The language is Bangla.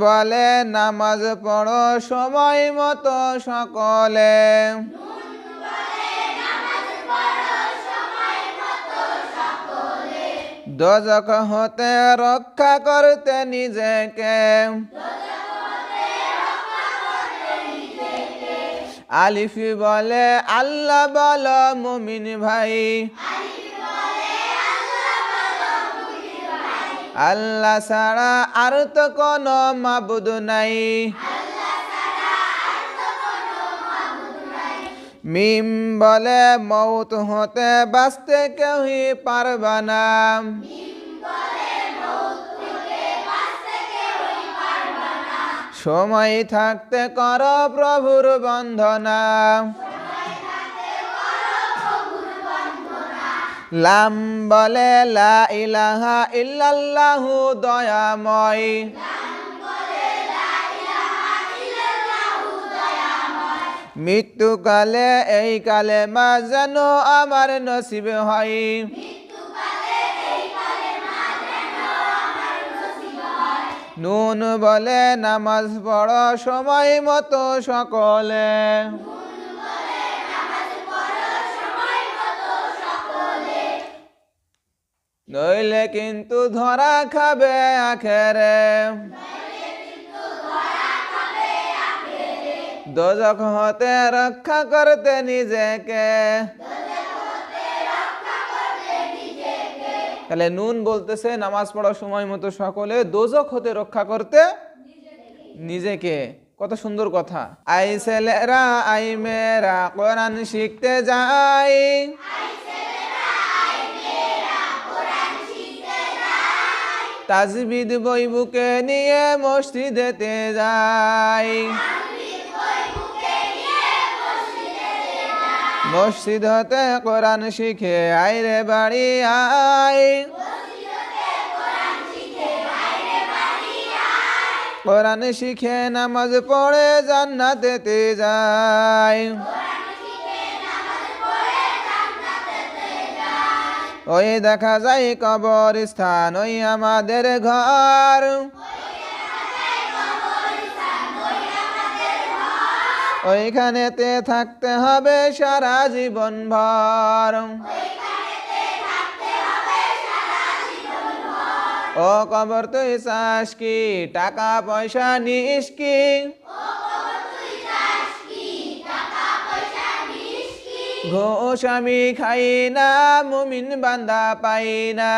বলে নামাজ পড়ো সময় মতো সকলে, দোজখ হতে রক্ষা করতে নিজেকে, আলিফি বলে আল্লাহ বলো মুমিন ভাই, আল্লাহ ছাড়া আর তো কোনো মাবুদ নাই, মিম বলে মৌত হতে বাঁচতে কেউই পারবা না, সময় থাকতে কর প্রভুর বন্দনা, লাম বলে লা ইলাহা ইল্লাল্লাহু দয়াময়, মৃত্যুকালে এই কালেমা যেন আমার নসিবে হয়, নুন বলে নামাজ পড়ো সময় মতো সকলে, নইলে কিন্তু ধরা খাবে আখেরে, দোজখ হতে রক্ষা করতে নিজেকে। তাহলে নুন বলতেছে নামাজ পড়ার সময় মতো সকলে, দোজখ হতে রক্ষা করতে নিজেকে। কত সুন্দর কথা। আই ছেলেরা আই মেয়েরা কোরআন শিখতে যাই, তাজবিদ বই বুকে নিয়ে মসজিদেতে যাই, মসজিদ হতে কোরআন শিখে আইরে বাড়ি আই, কোরআন শিখে নামাজ পড়ে জান্নাতেতে যাই, ওই দেখা যায় কবরস্থান ওই আমাদের ঘর, ওইখানেতে থাকতে হবে সারা জীবন ভর, ও কবর তুই চাস কি টাকা পয়সা নিস কি, ঘুষ আমি খাই না মুমিন বান্দা পাই না,